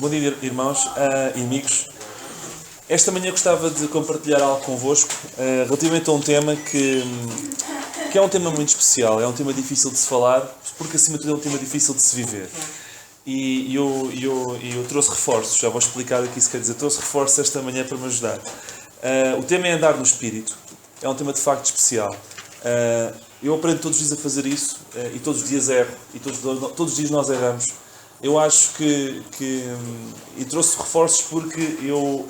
Bom dia, irmãos e amigos. Esta manhã gostava de compartilhar algo convosco relativamente a um tema que é um tema muito especial, é um tema difícil de se falar, porque acima de tudo é um tema difícil de se viver. E eu trouxe reforços, já vou explicar o que isso quer dizer. Trouxe reforços esta manhã para me ajudar. O tema é andar no Espírito. É um tema de facto especial. Eu aprendo todos os dias a fazer isso e todos os dias erro e todos os dias nós erramos. Eu acho que e trouxe reforços porque eu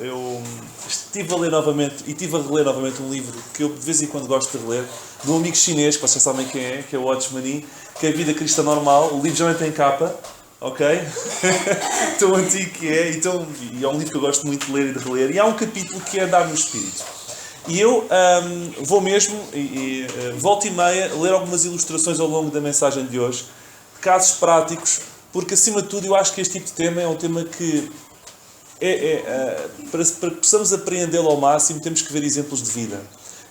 estive a ler novamente e estive a reler novamente um livro que eu de vez em quando gosto de reler, de um amigo chinês, que vocês sabem quem é, que é o Watchman, que é a Vida Cristã Normal. O livro já não tem capa, ok? Tão antigo que é, e é um livro que eu gosto muito de ler e de reler. E há um capítulo que é Andar no Espírito. E eu vou mesmo, volta e meia, ler algumas ilustrações ao longo da mensagem de hoje, casos práticos, porque acima de tudo eu acho que este tipo de tema é um tema que para que possamos apreendê-lo ao máximo temos que ver exemplos de vida.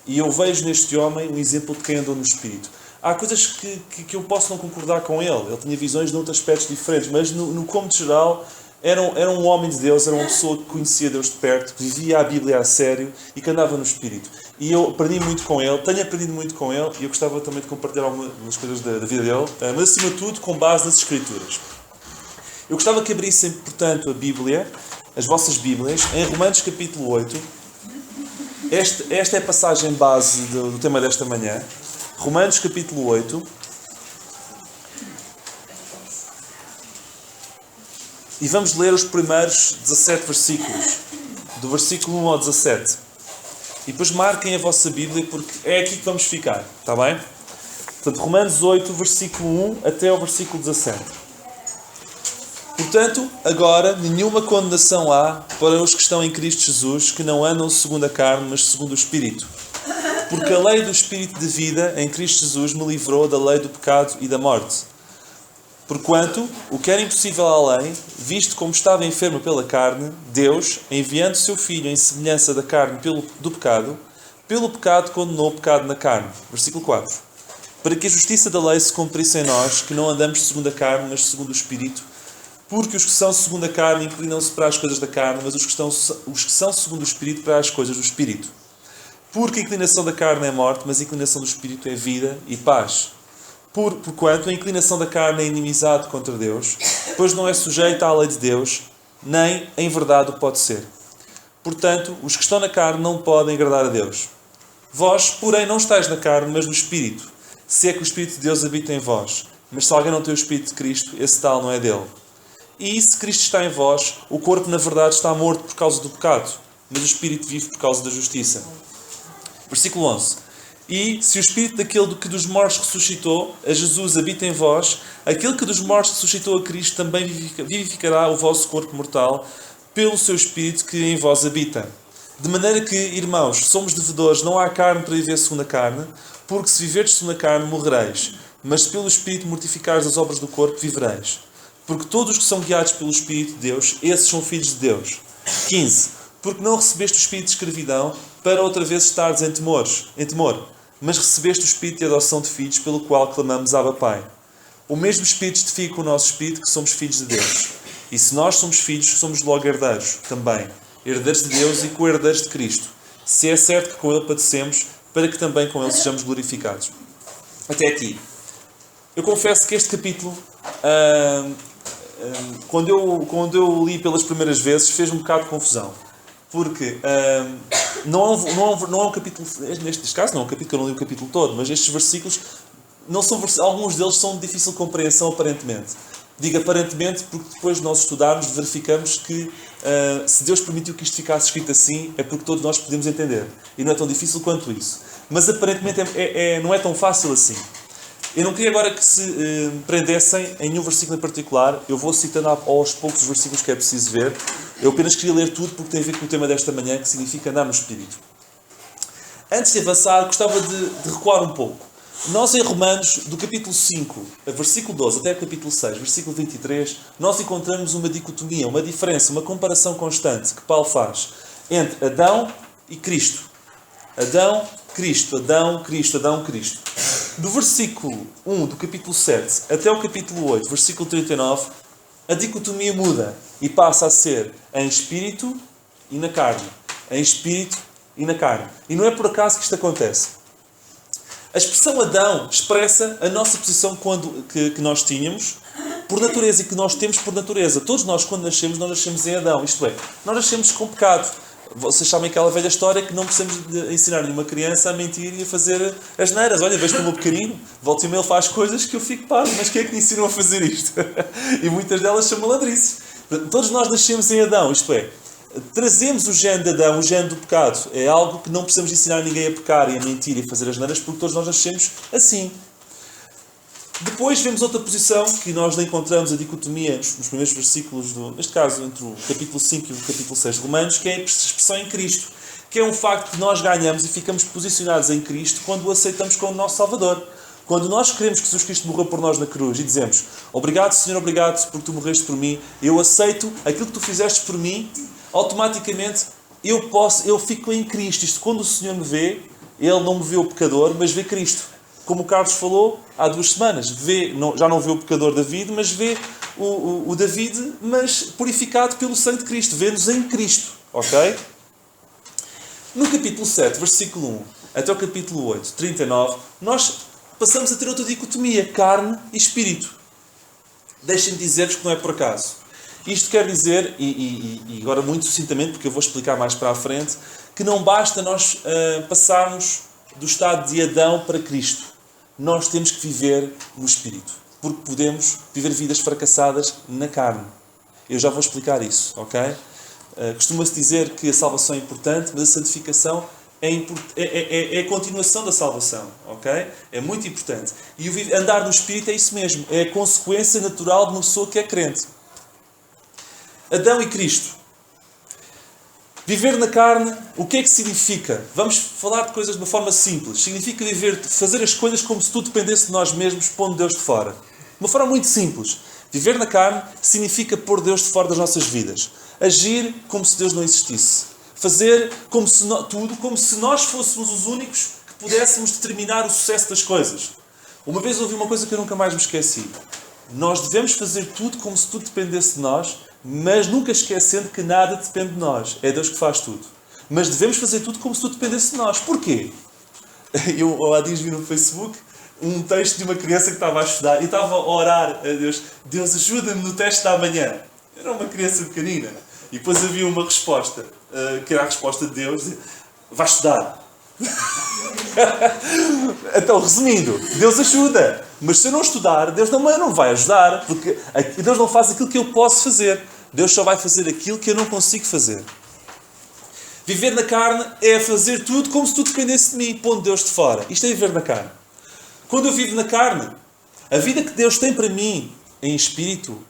E eu vejo neste homem um exemplo de quem andou no Espírito. Há coisas que eu posso não concordar com ele. Ele tinha visões de outros aspectos diferentes, mas no cômodo geral era um homem de Deus, era uma pessoa que conhecia Deus de perto, que vivia a Bíblia a sério e que andava no Espírito. E eu aprendi muito com ele, tenho aprendido muito com ele e eu gostava também de compartilhar algumas coisas da vida dele, mas acima de tudo com base nas Escrituras. Eu gostava que abrissem, portanto, a Bíblia, as vossas Bíblias, em Romanos capítulo 8. Esta é a passagem base do tema desta manhã. Romanos capítulo 8. E vamos ler os primeiros 17 versículos, do versículo 1 ao 17. E depois marquem a vossa Bíblia, porque é aqui que vamos ficar, está bem? Portanto, Romanos 8, versículo 1 até ao versículo 17. Portanto, agora, nenhuma condenação há para os que estão em Cristo Jesus, que não andam segundo a carne, mas segundo o Espírito. Porque a lei do Espírito de vida em Cristo Jesus me livrou da lei do pecado e da morte. Porquanto, o que era impossível à lei, visto como estava enfermo pela carne, Deus, enviando seu Filho em semelhança da carne do pecado, pelo pecado condenou o pecado na carne. Versículo 4. Para que a justiça da lei se cumprisse em nós, que não andamos segundo a carne, mas segundo o Espírito, porque os que são segundo a carne inclinam-se para as coisas da carne, mas os que são segundo o Espírito para as coisas do Espírito. Porque a inclinação da carne é morte, mas a inclinação do Espírito é vida e paz. Porquanto a inclinação da carne é inimizade contra Deus, pois não é sujeita à lei de Deus, nem em verdade o pode ser. Portanto, os que estão na carne não podem agradar a Deus. Vós, porém, não estáis na carne, mas no Espírito, se é que o Espírito de Deus habita em vós. Mas se alguém não tem o Espírito de Cristo, esse tal não é dele. E se Cristo está em vós, o corpo na verdade está morto por causa do pecado, mas o Espírito vive por causa da justiça. Versículo 11. E se o Espírito daquele que dos mortos ressuscitou, a Jesus, habita em vós, aquele que dos mortos ressuscitou a Cristo também vivificará o vosso corpo mortal pelo seu Espírito que em vós habita. De maneira que, irmãos, somos devedores, não há carne para viver segundo a carne, porque se viverdes segundo a carne, morrereis. Mas se pelo Espírito mortificares as obras do corpo, vivereis. Porque todos os que são guiados pelo Espírito de Deus, esses são filhos de Deus. 15. Porque não recebeste o Espírito de escravidão, para outra vez estares em temor, mas recebeste o Espírito de adoção de filhos, pelo qual clamamos Abba Pai. O mesmo Espírito testifica o nosso Espírito que somos filhos de Deus. E se nós somos filhos, somos logo herdeiros, também. Herdeiros de Deus e co-herdeiros de Cristo. Se é certo que com Ele padecemos, para que também com Ele sejamos glorificados. Até aqui. Eu confesso que este capítulo, quando eu li pelas primeiras vezes, fez um bocado de confusão. Porque não é um capítulo, neste caso não é um capítulo que eu não li o capítulo todo, mas estes versículos, alguns deles são de difícil compreensão aparentemente. Digo aparentemente porque depois de nós estudarmos, verificamos que se Deus permitiu que isto ficasse escrito assim, é porque todos nós podemos entender. E não é tão difícil quanto isso. Mas aparentemente não é tão fácil assim. Eu não queria agora que se prendessem em nenhum versículo em particular. Eu vou citando aos poucos versículos que é preciso ver. Eu apenas queria ler tudo porque tem a ver com o tema desta manhã, que significa andar no Espírito. Antes de avançar, gostava de recuar um pouco. Nós em Romanos, do capítulo 5, versículo 12 até o capítulo 6, versículo 23, nós encontramos uma dicotomia, uma diferença, uma comparação constante que Paulo faz entre Adão e Cristo. Adão, Cristo, Adão, Cristo, Adão, Cristo. Do versículo 1 do capítulo 7 até o capítulo 8, versículo 39, a dicotomia muda e passa a ser em espírito e na carne. Em espírito e na carne. E não é por acaso que isto acontece. A expressão Adão expressa a nossa posição que nós tínhamos por natureza e que nós temos por natureza. Todos nós, quando nascemos, nós nascemos em Adão. Isto é, nós nascemos com pecado. Vocês sabem aquela velha história que não precisamos de ensinar nenhuma criança a mentir e a fazer asneiras. Olha, vejo como o pequenino, volta e meia ele faz coisas que eu fico parvo. Mas quem é que lhe ensinou a fazer isto? E muitas delas são malandrices. Todos nós nascemos em Adão. Isto é, trazemos o gene de Adão, o gene do pecado. É algo que não precisamos ensinar ninguém a pecar e a mentir e a fazer asneiras, porque todos nós nascemos assim. Depois vemos outra posição que nós encontramos a dicotomia nos primeiros versículos, neste caso entre o capítulo 5 e o capítulo 6 de Romanos, que é a expressão em Cristo, que é um facto que nós ganhamos e ficamos posicionados em Cristo quando o aceitamos como nosso Salvador. Quando nós queremos que Jesus Cristo morreu por nós na cruz e dizemos: obrigado, Senhor, obrigado porque tu morreste por mim, eu aceito aquilo que tu fizeste por mim, automaticamente eu fico em Cristo. Isto, quando o Senhor me vê, Ele não me vê o pecador, mas vê Cristo. Como o Carlos falou há 2 semanas, já não vê o pecador David, mas vê o David, mas purificado pelo sangue de Cristo. Vê-nos em Cristo. Ok? No capítulo 7, versículo 1, até o capítulo 8, 39, nós passamos a ter outra dicotomia, carne e espírito. Deixem-me dizer-vos que não é por acaso. Isto quer dizer, e agora muito sucintamente, porque eu vou explicar mais para a frente, que não basta nós passarmos do estado de Adão para Cristo. Nós temos que viver no espírito, porque podemos viver vidas fracassadas na carne. Eu já vou explicar isso, ok? Costuma-se dizer que a salvação é importante, mas a santificação é a continuação da salvação, ok? É muito importante. E andar no espírito é isso mesmo, é a consequência natural de uma pessoa que é crente. Adão e Cristo. Viver na carne, o que é que significa? Vamos falar de coisas de uma forma simples. Significa fazer as coisas como se tudo dependesse de nós mesmos, pondo Deus de fora. De uma forma muito simples. Viver na carne significa pôr Deus de fora das nossas vidas. Agir como se Deus não existisse. Fazer tudo como se nós fôssemos os únicos que pudéssemos determinar o sucesso das coisas. Uma vez ouvi uma coisa que eu nunca mais me esqueci. Nós devemos fazer tudo como se tudo dependesse de nós, mas nunca esquecendo que nada depende de nós. É Deus que faz tudo. Mas devemos fazer tudo como se tudo dependesse de nós. Porquê? Eu há dias vi no Facebook um texto de uma criança que estava a estudar e estava a orar a Deus. Deus, ajuda-me no teste da manhã. Era uma criança pequenina. E depois havia uma resposta, que era a resposta de Deus. Vai estudar. Então, resumindo, Deus ajuda. Mas se eu não estudar, Deus não vai ajudar. Porque Deus não faz aquilo que eu posso fazer. Deus só vai fazer aquilo que eu não consigo fazer. Viver na carne é fazer tudo como se tudo dependesse de mim, pondo Deus de fora. Isto é viver na carne. Quando eu vivo na carne, a vida que Deus tem para mim em espírito,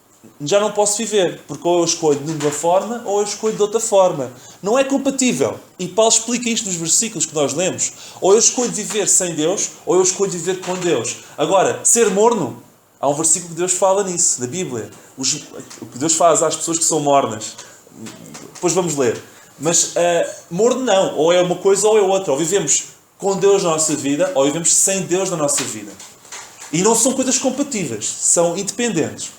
já não posso viver. Porque ou eu escolho de uma forma, ou eu escolho de outra forma. Não é compatível. E Paulo explica isto nos versículos que nós lemos. Ou eu escolho viver sem Deus, ou eu escolho viver com Deus. Agora, ser morno, há um versículo que Deus fala nisso, na Bíblia. O que Deus faz às pessoas que são mornas. Depois vamos ler. Mas morno não. Ou é uma coisa ou é outra. Ou vivemos com Deus na nossa vida, ou vivemos sem Deus na nossa vida. E não são coisas compatíveis. São independentes.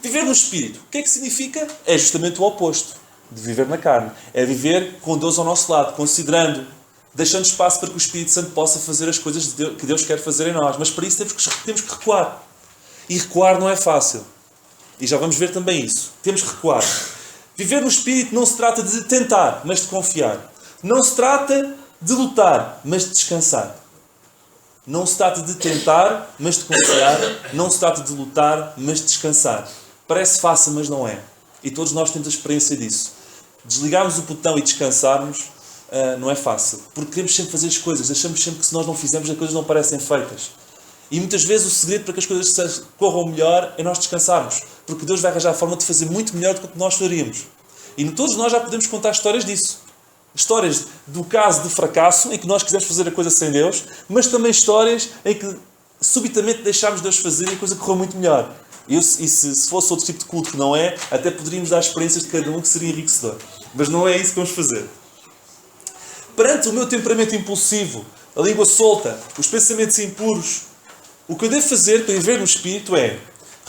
Viver no Espírito. O que é que significa? É justamente o oposto de viver na carne. É viver com Deus ao nosso lado, considerando, deixando espaço para que o Espírito Santo possa fazer as coisas que Deus quer fazer em nós. Mas para isso temos que recuar. E recuar não é fácil. E já vamos ver também isso. Temos que recuar. Viver no Espírito não se trata de tentar, mas de confiar. Não se trata de lutar, mas de descansar. Não se trata de tentar, mas de confiar. Não se trata de lutar, mas de descansar. Parece fácil, mas não é. E todos nós temos a experiência disso. Desligarmos o botão e descansarmos não é fácil. Porque queremos sempre fazer as coisas. Achamos sempre que se nós não fizermos, as coisas não parecem feitas. E muitas vezes o segredo para que as coisas corram melhor é nós descansarmos. Porque Deus vai arranjar a forma de fazer muito melhor do que nós faríamos. E todos nós já podemos contar histórias disso. Histórias do caso de fracasso, em que nós quisemos fazer a coisa sem Deus, mas também histórias em que subitamente deixámos Deus fazer e a coisa correu muito melhor. E se fosse outro tipo de culto que não é, até poderíamos dar experiências de cada um que seria enriquecedor. Mas não é isso que vamos fazer. Perante o meu temperamento impulsivo, a língua solta, os pensamentos impuros, o que eu devo fazer para viver no Espírito é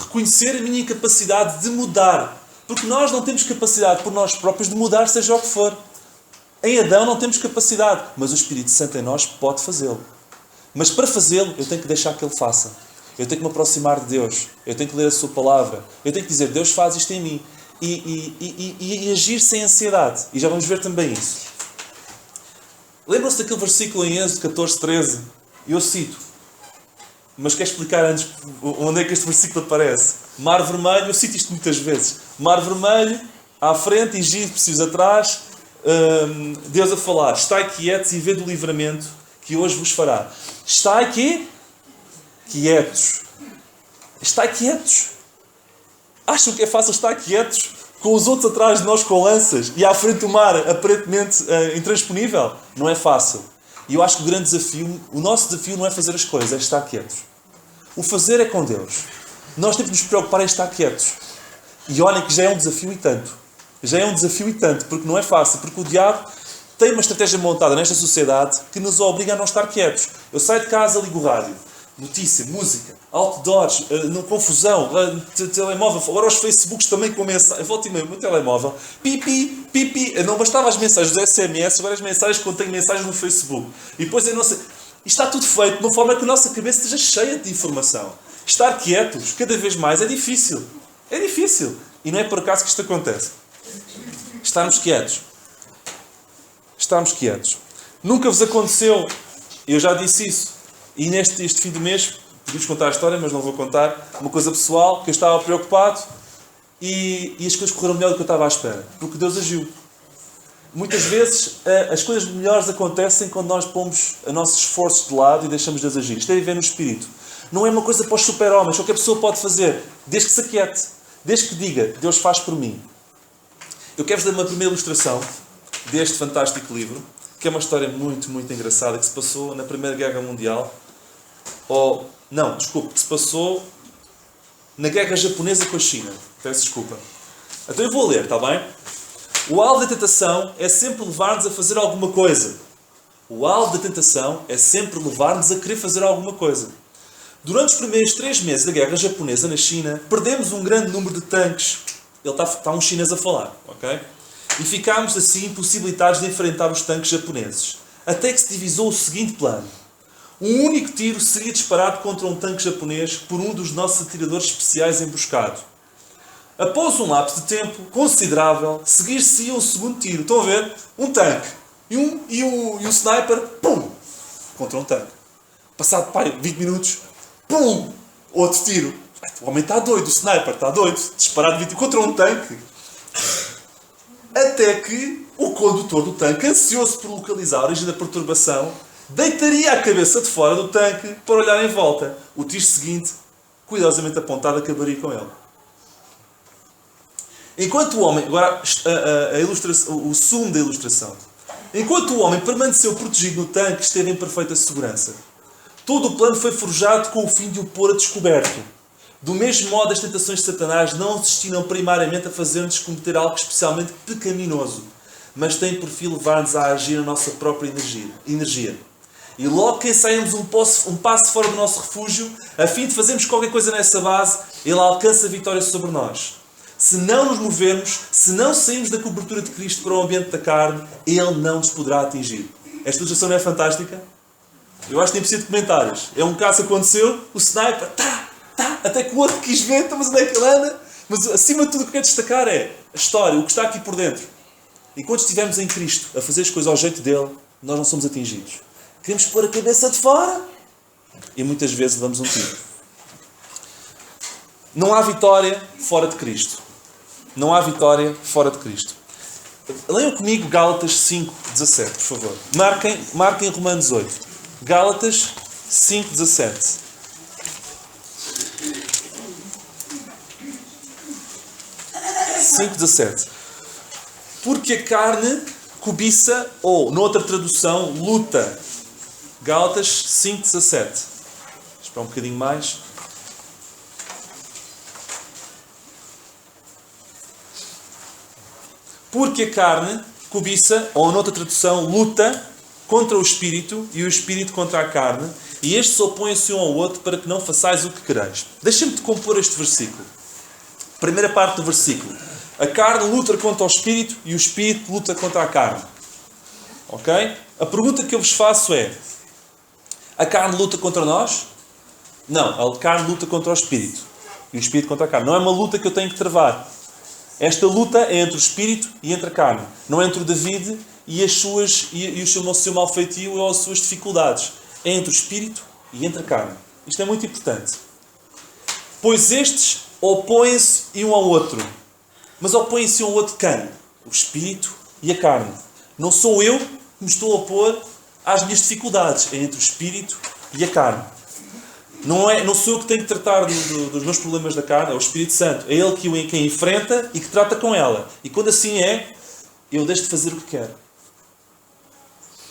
Reconhecer a minha incapacidade de mudar. Porque nós não temos capacidade por nós próprios de mudar, seja o que for. Em Adão não temos capacidade, mas o Espírito Santo em nós pode fazê-lo. Mas para fazê-lo, eu tenho que deixar que Ele faça. Eu tenho que me aproximar de Deus. Eu tenho que ler a Sua Palavra. Eu tenho que dizer, Deus faz isto em mim. E agir sem ansiedade. E já vamos ver também isso. Lembram-se daquele versículo em Êxodo 14, 13? Eu cito. Mas quero explicar antes onde é que este versículo aparece. Mar Vermelho, eu cito isto muitas vezes. Mar Vermelho, à frente, egípcios atrás. Deus a falar. Estai quietos e vede o livramento que hoje vos fará. Estai aqui? Quietos. Estai quietos. Acham que é fácil estar quietos com os outros atrás de nós com lanças e à frente do mar aparentemente intransponível? Não é fácil. E eu acho que o grande desafio, o nosso desafio não é fazer as coisas, é estar quietos. O fazer é com Deus. Nós temos de nos preocupar em estar quietos. E olhem que já é um desafio e tanto. Já é um desafio e tanto, porque não é fácil. Porque o diabo tem uma estratégia montada nesta sociedade que nos obriga a não estar quietos. Eu saio de casa, ligo o rádio. Notícia, música, outdoors, confusão, telemóvel. Agora os Facebooks também com mensagem. Volta e meia, o meu telemóvel. Pipi, pipi. Não bastava as mensagens do SMS, agora as mensagens quando tenho mensagens no Facebook. E depois eu não sei. Isto está tudo feito de uma forma que a nossa cabeça esteja cheia de informação. Estar quietos, cada vez mais, é difícil. É difícil. E não é por acaso que isto acontece. Estarmos quietos. Estarmos quietos. Nunca vos aconteceu, eu já disse isso, e este fim do mês, podemos contar a história, mas não vou contar, uma coisa pessoal, que eu estava preocupado e as coisas correram melhor do que eu estava à espera. Porque Deus agiu. Muitas vezes as coisas melhores acontecem quando nós pomos os nossos esforços de lado e deixamos Deus agir. Isto é viver no Espírito. Não é uma coisa para os super-homens, qualquer pessoa pode fazer, desde que se aquiete, desde que diga, Deus faz por mim. Eu quero-vos dar uma primeira ilustração deste fantástico livro, que é uma história muito, muito engraçada, que se passou na Primeira Guerra Mundial. Que se passou na Guerra Japonesa com a China. Peço desculpa. Então eu vou ler, está bem? O alvo da tentação é sempre levar-nos a fazer alguma coisa. O alvo da tentação é sempre levar-nos a querer fazer alguma coisa. Durante os primeiros 3 meses da Guerra Japonesa na China, perdemos um grande número de tanques. Está um chinês a falar, ok? E ficámos assim impossibilitados de enfrentar os tanques japoneses. Até que se divisou o seguinte plano. Um único tiro seria disparado contra um tanque japonês por um dos nossos atiradores especiais emboscado. Após um lapso de tempo considerável, seguir-se-ia um segundo tiro. Estão a ver? Um tanque. E o sniper, pum! Contra um tanque. Passado 20 minutos, pum! Outro tiro. O homem está doido, o sniper está doido. Disparado 20 contra um tanque. Até que o condutor do tanque, ansioso por localizar a origem da perturbação, deitaria a cabeça de fora do tanque para olhar em volta. O tiro seguinte, cuidadosamente apontado, acabaria com ele. Enquanto o homem... Agora, o sumo da ilustração. Enquanto o homem permaneceu protegido no tanque, esteve em perfeita segurança. Todo o plano foi forjado com o fim de o pôr a descoberto. Do mesmo modo, as tentações de Satanás não destinam primariamente a fazer-nos cometer algo especialmente pecaminoso, mas têm por fim levar-nos a agir na nossa própria energia. E logo que ensaiamos um passo fora do nosso refúgio, a fim de fazermos qualquer coisa nessa base, ele alcança a vitória sobre nós. Se não nos movermos, se não sairmos da cobertura de Cristo para o ambiente da carne, ele não nos poderá atingir. Esta ilustração não é fantástica? Eu acho que nem preciso de comentários. É um caso que aconteceu, o sniper, até que o outro quis ver, mas onde é que ele anda? Mas acima de tudo o que quero destacar é a história, o que está aqui por dentro. Enquanto estivermos em Cristo, a fazer as coisas ao jeito dele, nós não somos atingidos. Queremos pôr a cabeça de fora e muitas vezes levamos um tiro. Não há vitória fora de Cristo. Não há vitória fora de Cristo. Leiam comigo Gálatas 5:17, por favor. Marquem Romanos 8. Gálatas 5:17. Porque a carne cobiça, ou, noutra tradução, luta. Gálatas 5:17. Espera um bocadinho mais. Porque a carne cobiça, ou noutra tradução, luta contra o Espírito e o Espírito contra a carne, e estes opõem-se um ao outro para que não façais o que quereis. Deixa-me te compor este versículo. Primeira parte do versículo. A carne luta contra o Espírito e o Espírito luta contra a carne. Ok? A pergunta que eu vos faço é: a carne luta contra nós? Não, a carne luta contra o Espírito. E o Espírito contra a carne. Não é uma luta que eu tenho que travar. Esta luta é entre o Espírito e entre a carne. Não é entre o David e o seu mau feitio ou as suas dificuldades. É entre o Espírito e entre a carne. Isto é muito importante. Pois estes opõem-se um ao outro. Mas opõem-se um ao outro quem? O Espírito e a carne. Não sou eu que me estou a opor às minhas dificuldades. É entre o Espírito e a carne. Não sou eu que tenho que tratar dos meus problemas da carne, é o Espírito Santo. É Ele quem enfrenta e que trata com ela. E quando assim é, eu deixo de fazer o que quero.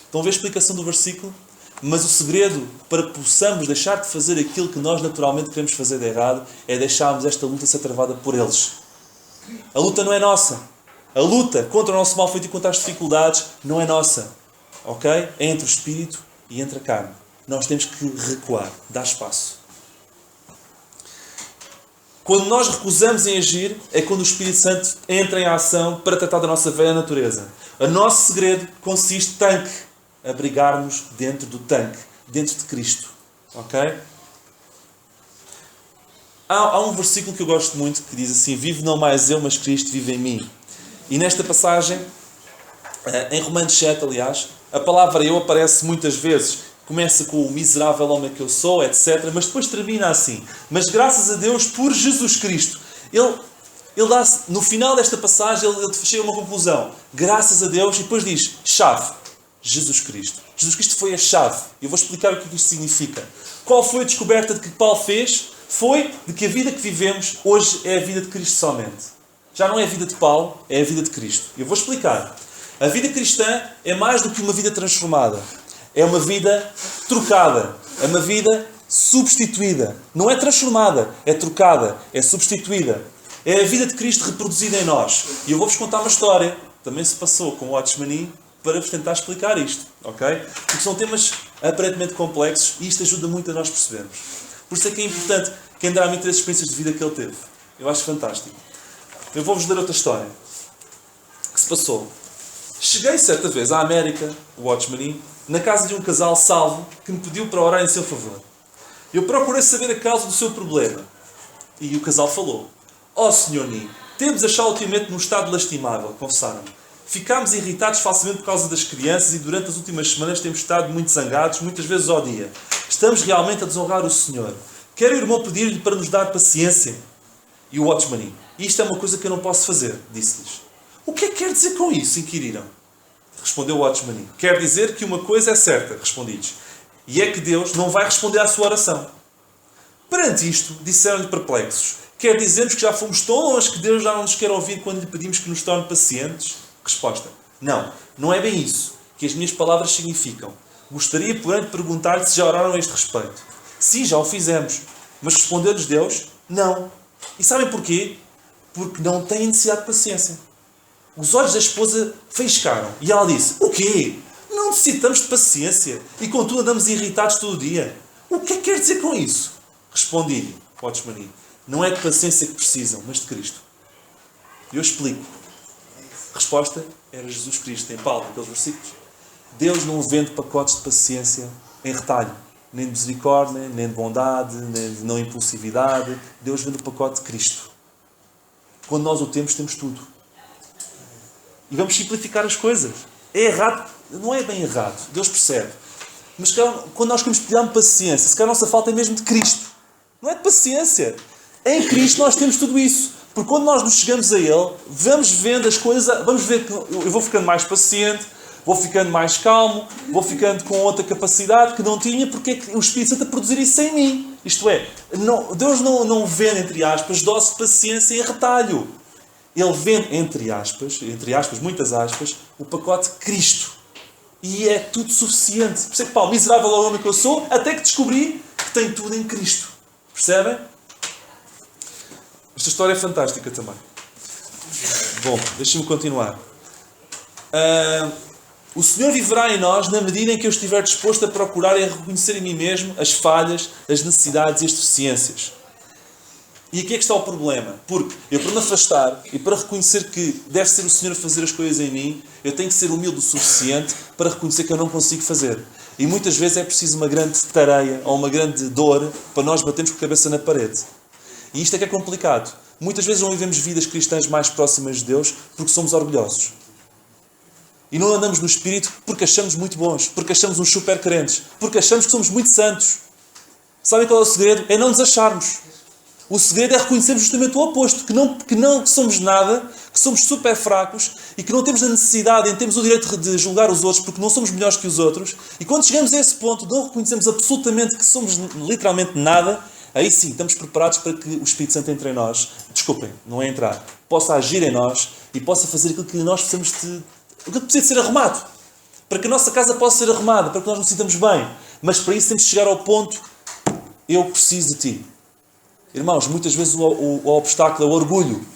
Estão a ver a explicação do versículo? Mas o segredo para que possamos deixar de fazer aquilo que nós naturalmente queremos fazer de errado é deixarmos esta luta ser travada por eles. A luta não é nossa. A luta contra o nosso mal feito e contra as dificuldades não é nossa. Ok? É entre o Espírito e entre a carne. Nós temos que recuar, dar espaço. Quando nós recusamos em agir, é quando o Espírito Santo entra em ação para tratar da nossa velha natureza. O nosso segredo consiste em abrigarmos dentro do tanque, dentro de Cristo. Ok? Há um versículo que eu gosto muito que diz assim: vivo não mais eu, mas Cristo vive em mim. E nesta passagem, em Romanos 7, aliás, a palavra eu aparece muitas vezes. Começa com o miserável homem que eu sou, etc. Mas depois termina assim: mas graças a Deus por Jesus Cristo. Ele dá, no final desta passagem, ele chega a uma conclusão. Graças a Deus, e depois diz, chave, Jesus Cristo. Jesus Cristo foi a chave. Eu vou explicar o que isto significa. Qual foi a descoberta de que Paulo fez? Foi de que a vida que vivemos hoje é a vida de Cristo somente. Já não é a vida de Paulo, é a vida de Cristo. Eu vou explicar. A vida cristã é mais do que uma vida transformada. É uma vida trocada. É uma vida substituída. Não é transformada, é trocada, é substituída. É a vida de Cristo reproduzida em nós. E eu vou-vos contar uma história. Também se passou com o Watchman para vos tentar explicar isto. Ok? Porque são temas aparentemente complexos e isto ajuda muito a nós percebermos. Por isso é que é importante quem dá a mim 3 experiências de vida que ele teve. Eu acho fantástico. Eu vou-vos ler outra história que se passou. Cheguei certa vez à América, o Watchman, na casa de um casal salvo que me pediu para orar em seu favor. Eu procurei saber a causa do seu problema. E o casal falou: ó Sr. Ni, temos achado ultimamente num estado lastimável, confessaram-me. Ficámos irritados facilmente por causa das crianças e durante as últimas semanas temos estado muito zangados, muitas vezes ao dia. Estamos realmente a desonrar o Senhor. Quero o irmão pedir-lhe para nos dar paciência. E o Watchman: isto é uma coisa que eu não posso fazer, disse-lhes. O que é que quer dizer com isso? Inquiriram. Respondeu o Watchman: quer dizer que uma coisa é certa, respondi-lhes, e é que Deus não vai responder à sua oração. Perante isto, disseram-lhe perplexos: quer dizer-nos que já fomos tão longe que Deus já não nos quer ouvir quando lhe pedimos que nos torne pacientes? Resposta: não, não é bem isso que as minhas palavras significam. Gostaria, porém, de perguntar-lhe se já oraram a este respeito. Sim, já o fizemos. Mas respondeu-lhes Deus: não. E sabem porquê? Porque não têm necessidade de paciência. Os olhos da esposa faiscaram. E ela disse: o quê? Não necessitamos de paciência. E contudo andamos irritados todo o dia. O que é que quer dizer com isso? Respondi-lhe, Watchman: não é de paciência que precisam, mas de Cristo. E eu explico. A resposta era Jesus Cristo, em Paulo, naqueles versículos. Deus não vende pacotes de paciência em retalho. Nem de misericórdia, nem de bondade, nem de não impulsividade. Deus vende o pacote de Cristo. Quando nós o temos, temos tudo. E vamos simplificar as coisas. É errado. Não é bem errado. Deus percebe. Mas quando nós queremos pedir paciência, se calhar a nossa falta é mesmo de Cristo. Não é de paciência. Em Cristo nós temos tudo isso. Porque quando nós nos chegamos a Ele, vamos vendo as coisas, vamos ver que eu vou ficando mais paciente, vou ficando mais calmo, vou ficando com outra capacidade que não tinha, porque é que o Espírito Santo a produzir isso em mim. Isto é, Deus não vende, entre aspas, dose de paciência em retalho. Ele vende, entre aspas, muitas aspas, o pacote de Cristo. E é tudo suficiente. Por isso é que, Paulo, miserável é o homem que eu sou, até que descobri que tem tudo em Cristo. Percebem? Esta história é fantástica também. Bom, deixem-me continuar. O Senhor viverá em nós na medida em que eu estiver disposto a procurar e a reconhecer em mim mesmo as falhas, as necessidades e as deficiências. E aqui é que está o problema. Porque eu, para me afastar e para reconhecer que deve ser o Senhor a fazer as coisas em mim, eu tenho que ser humilde o suficiente para reconhecer que eu não consigo fazer. E muitas vezes é preciso uma grande tareia ou uma grande dor para nós batermos com a cabeça na parede. E isto é que é complicado. Muitas vezes não vivemos vidas cristãs mais próximas de Deus porque somos orgulhosos. E não andamos no Espírito porque achamos muito bons, porque achamos uns super crentes, porque achamos que somos muito santos. Sabem qual é o segredo? É não nos acharmos. O segredo é reconhecermos justamente o oposto, que não somos nada, que somos super fracos e que não temos a necessidade, nem temos o direito de julgar os outros porque não somos melhores que os outros. E quando chegamos a esse ponto, não reconhecemos absolutamente que somos literalmente nada, aí sim, estamos preparados para que o Espírito Santo entre em nós. Desculpem, não é entrar. Possa agir em nós e possa fazer aquilo que nós precisamos de... O que precisa de ser arrumado. Para que a nossa casa possa ser arrumada, para que nós nos sintamos bem. Mas para isso temos de chegar ao ponto, eu preciso de ti. Irmãos, muitas vezes o obstáculo é o orgulho.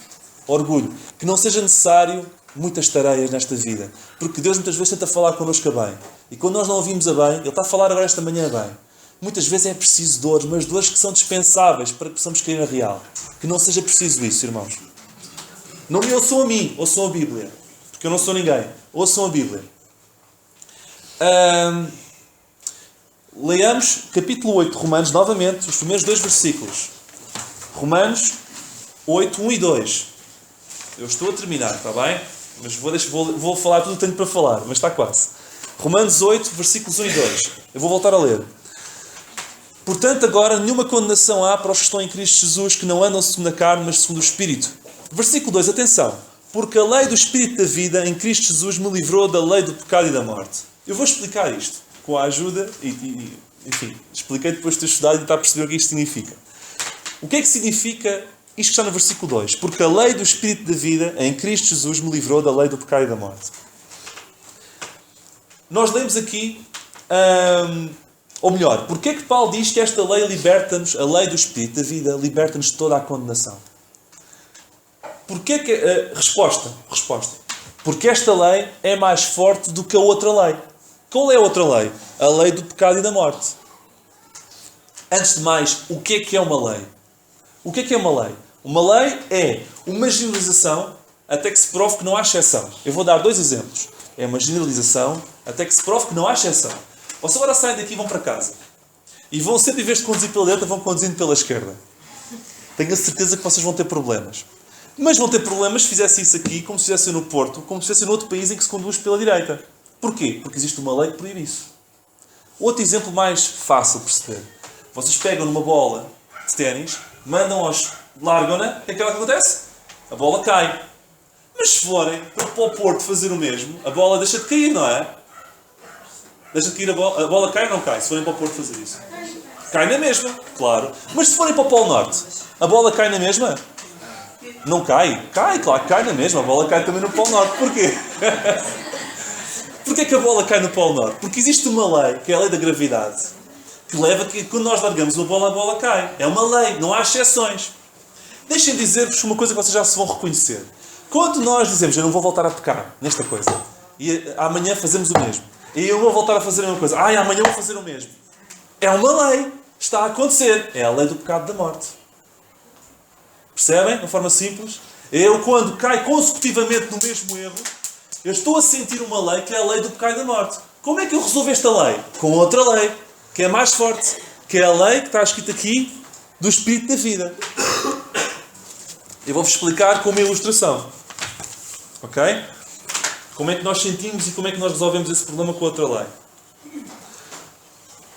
Orgulho. Que não seja necessário muitas tareias nesta vida. Porque Deus muitas vezes tenta falar connosco a bem. E quando nós não ouvimos a bem, Ele está a falar agora esta manhã a bem. Muitas vezes é preciso dores, mas dores que são dispensáveis para que possamos cair na real. Que não seja preciso isso, irmãos. Não me ouçam a mim, ouçam a Bíblia. Porque eu não sou ninguém. Ouçam a Bíblia. Leiamos capítulo 8 de Romanos, novamente, os primeiros 2 versículos. Romanos 8, 1 e 2. Eu estou a terminar, está bem? Mas vou falar tudo o que tenho para falar, mas está quase. Romanos 8, versículos 1 e 2. Eu vou voltar a ler. Portanto, agora, nenhuma condenação há para os que estão em Cristo Jesus, que não andam segundo a carne, mas segundo o Espírito. Versículo 2, atenção. Porque a lei do Espírito da vida em Cristo Jesus me livrou da lei do pecado e da morte. Eu vou explicar isto com a ajuda enfim, expliquei depois de ter estudado e tentar perceber o que isto significa. O que é que significa isto que está no versículo 2? Porque a lei do Espírito da vida em Cristo Jesus me livrou da lei do pecado e da morte. Nós lemos aqui, ou melhor, porque é que Paulo diz que esta lei liberta-nos, a lei do Espírito da vida, liberta-nos de toda a condenação? Porque é que... Resposta. Porque esta lei é mais forte do que a outra lei. Qual é a outra lei? A lei do pecado e da morte. Antes de mais, o que é uma lei? O que é uma lei? Uma lei é uma generalização até que se prove que não há exceção. Eu vou dar 2 exemplos. É uma generalização até que se prove que não há exceção. Vocês agora saem daqui e vão para casa. E vão sempre, em vez de conduzir pela direita, vão conduzindo pela esquerda. Tenho a certeza que vocês vão ter problemas. Mas vão ter problemas se fizessem isso aqui, como se fizessem no Porto, como se fizessem noutro país em que se conduz pela direita. Porquê? Porque existe uma lei que proíbe isso. Outro exemplo mais fácil de perceber. Vocês pegam numa bola de ténis, largam-na, o que é que acontece? A bola cai. Mas se forem para o Porto fazer o mesmo, a bola deixa de cair, não é? Deixa de cair a bola cai ou não cai? Se forem para o Porto fazer isso. Cai na mesma, claro. Mas se forem para o Polo Norte, a bola cai na mesma? Não cai? Cai, claro que cai na mesma. A bola cai também no Polo Norte. Porquê? Porquê que a bola cai no Polo Norte? Porque existe uma lei, que é a lei da gravidade, que leva que quando nós largamos a bola cai. É uma lei, não há exceções. Deixem dizer-vos uma coisa que vocês já se vão reconhecer. Quando nós dizemos, eu não vou voltar a pecar nesta coisa, e amanhã fazemos o mesmo, e eu vou voltar a fazer a mesma coisa, amanhã vou fazer o mesmo. É uma lei. Está a acontecer. É a lei do pecado e da morte. Percebem? De uma forma simples. Eu, quando caio consecutivamente no mesmo erro, eu estou a sentir uma lei que é a lei do pecado e da morte. Como é que eu resolvo esta lei? Com outra lei, que é mais forte. Que é a lei que está escrita aqui do Espírito da vida. Eu vou-vos explicar com uma ilustração. Ok? Como é que nós sentimos e como é que nós resolvemos esse problema com outra lei.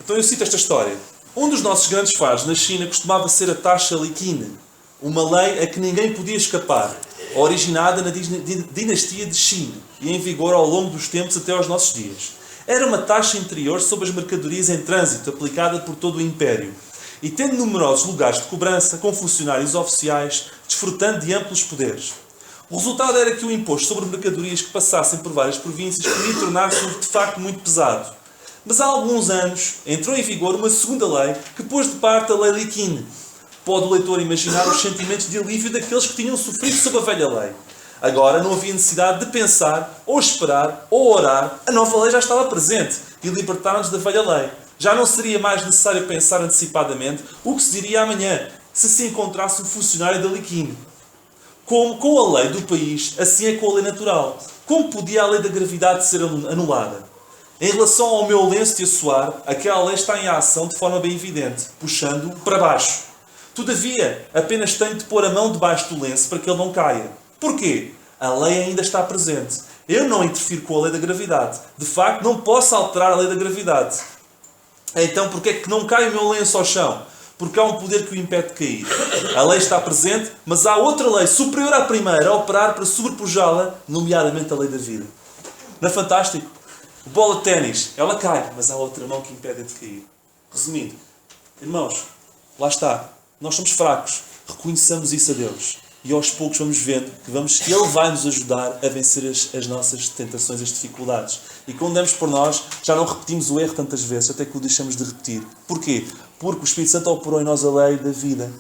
Então eu cito esta história. Um dos nossos grandes fares na China costumava ser a taxa Liqin, uma lei a que ninguém podia escapar, originada na dinastia de Qin e em vigor ao longo dos tempos até aos nossos dias. Era uma taxa interior sobre as mercadorias em trânsito, aplicada por todo o Império, e tendo numerosos lugares de cobrança, com funcionários oficiais, desfrutando de amplos poderes. O resultado era que o imposto sobre mercadorias que passassem por várias províncias podia tornar-se de facto muito pesado. Mas há alguns anos entrou em vigor uma segunda lei que pôs de parte a lei Liqin. Pode o leitor imaginar os sentimentos de alívio daqueles que tinham sofrido sob a velha lei. Agora não havia necessidade de pensar, ou esperar, ou orar. A nova lei já estava presente e libertar-nos da velha lei. Já não seria mais necessário pensar antecipadamente o que se diria amanhã, se se encontrasse um funcionário da Liquine. Como com a lei do país, assim é com a lei natural. Como podia a lei da gravidade ser anulada? Em relação ao meu lenço de assoar, aquela lei está em ação de forma bem evidente, puxando-o para baixo. Todavia, apenas tenho de pôr a mão debaixo do lenço para que ele não caia. Porquê? A lei ainda está presente. Eu não interfiro com a lei da gravidade. De facto, não posso alterar a lei da gravidade. Então, porquê é que não cai o meu lenço ao chão? Porque há um poder que o impede de cair. A lei está presente, mas há outra lei superior à primeira a operar para sobrepujá-la, nomeadamente a lei da vida. Não é fantástico? Bola de ténis, ela cai, mas há outra mão que impede de cair. Resumindo, irmãos, lá está. Nós somos fracos. Reconheçamos isso a Deus. E aos poucos vamos vendo que Ele vai nos ajudar a vencer as nossas tentações, as dificuldades. E quando damos por nós, já não repetimos o erro tantas vezes, até que o deixamos de repetir. Porquê? Porque o Espírito Santo operou em nós a lei da vida.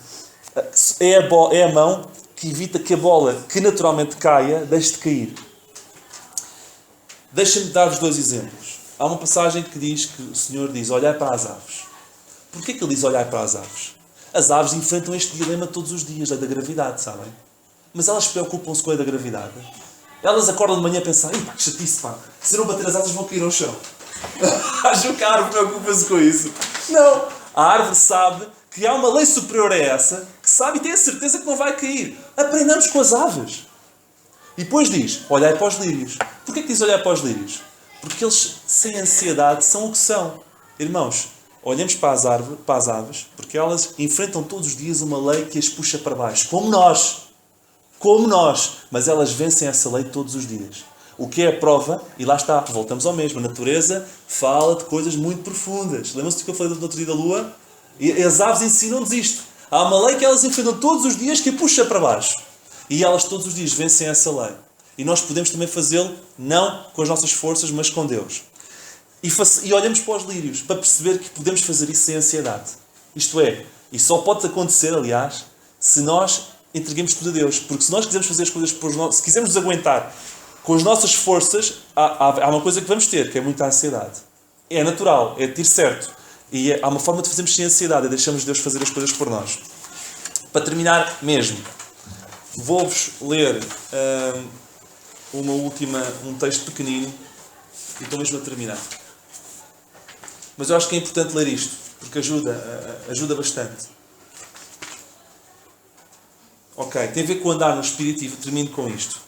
É a mão que evita que a bola, que naturalmente caia, deixe de cair. Deixem-me dar-vos 2 exemplos. Há uma passagem que diz que o Senhor diz, olhai para as aves. Porquê que Ele diz olhai para as aves? As aves enfrentam este dilema todos os dias, lei da gravidade, sabem? Mas elas preocupam-se com a lei da gravidade. Elas acordam de manhã a pensar, pá, que chatice, pá. Se não bater as asas vão cair ao chão. Acham que a árvore preocupa-se com isso? Não. A árvore sabe que há uma lei superior a essa, que sabe e tem a certeza que não vai cair. Aprendamos com as aves. E depois diz, olhai para os lírios. Porquê que diz olhar para os lírios? Porque eles, sem ansiedade, são o que são. Irmãos, olhemos para as aves, porque elas enfrentam todos os dias uma lei que as puxa para baixo. Como nós. Como nós. Mas elas vencem essa lei todos os dias. O que é a prova? E lá está, voltamos ao mesmo. A natureza fala de coisas muito profundas. Lembram-se do que eu falei do outro dia da lua? E as aves ensinam-nos isto. Há uma lei que elas enfrentam todos os dias que a puxa para baixo. E elas todos os dias vencem essa lei. E nós podemos também fazê-lo, não com as nossas forças, mas com Deus. E olhamos para os lírios, para perceber que podemos fazer isso sem ansiedade. Isto é, e só pode acontecer, aliás, se nós entreguemos tudo a Deus. Porque se nós quisermos fazer as coisas se quisermos nos aguentar com as nossas forças, há uma coisa que vamos ter, que é muita ansiedade. É natural, é tiro certo. E há uma forma de fazermos sem ansiedade, é deixarmos Deus fazer as coisas por nós. Para terminar mesmo, vou-vos ler um texto pequenino e estou mesmo a terminar. Mas eu acho que é importante ler isto, porque ajuda bastante. Ok, tem a ver com andar no Espírito e termino com isto.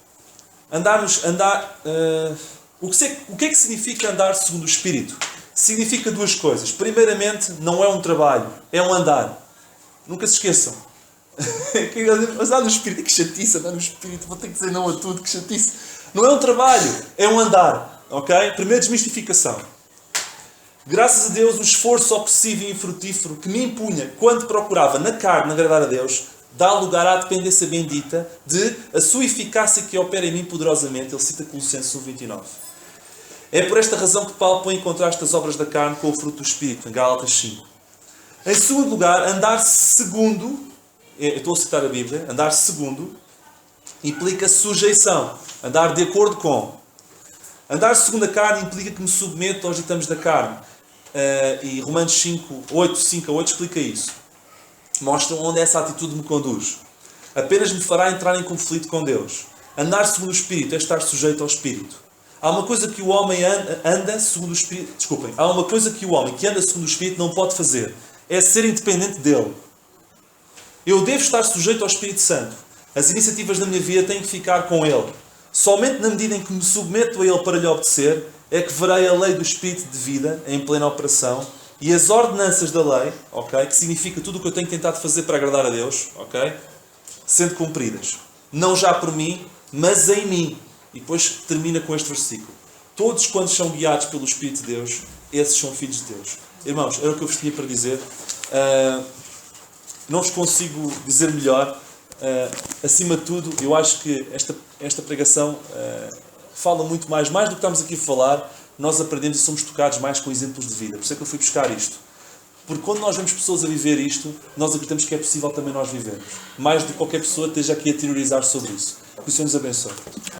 O que é que significa andar segundo o Espírito? Significa 2 coisas. Primeiramente, não é um trabalho, é um andar. Nunca se esqueçam. Andar no Espírito, que chatice, andar no Espírito, vou ter que dizer não a tudo, que chatice. Não é um trabalho, é um andar. Ok? Primeira desmistificação. Graças a Deus, o esforço obsessivo e infrutífero que me impunha quando procurava na carne agradar a Deus, dá lugar à dependência bendita de a sua eficácia que opera em mim poderosamente. Ele cita Colossenses 1:29. É por esta razão que Paulo põe em contraste as obras da carne com o fruto do Espírito, em Gálatas 5. Em segundo lugar, andar segundo, eu estou a citar a Bíblia, andar segundo implica sujeição, andar de acordo com. Andar segundo a carne implica que me submeto aos ditames da carne. E Romanos 5:8 explica isso. Mostra onde essa atitude me conduz. Apenas me fará entrar em conflito com Deus. Andar segundo o Espírito é estar sujeito ao Espírito. Há uma coisa que o homem anda segundo o Espírito. Desculpem. Há uma coisa que o homem que anda segundo o Espírito não pode fazer. É ser independente dele. Eu devo estar sujeito ao Espírito Santo. As iniciativas da minha vida têm que ficar com Ele. Somente na medida em que me submeto a Ele para lhe obedecer, é que verei a lei do Espírito de vida em plena operação e as ordenanças da lei, okay, que significa tudo o que eu tenho tentado fazer para agradar a Deus, okay, sendo cumpridas. Não já por mim, mas em mim. E depois termina com este versículo. Todos quantos são guiados pelo Espírito de Deus, esses são filhos de Deus. Irmãos, era o que eu vos tinha para dizer. Não vos consigo dizer melhor. Acima de tudo, eu acho que esta pregação fala muito mais do que estamos aqui a falar. Nós aprendemos e somos tocados mais com exemplos de vida. Por isso é que eu fui buscar isto. Porque quando nós vemos pessoas a viver isto, nós acreditamos que é possível também nós vivermos. Mais do que qualquer pessoa esteja aqui a teorizar sobre isso. Que o Senhor nos abençoe.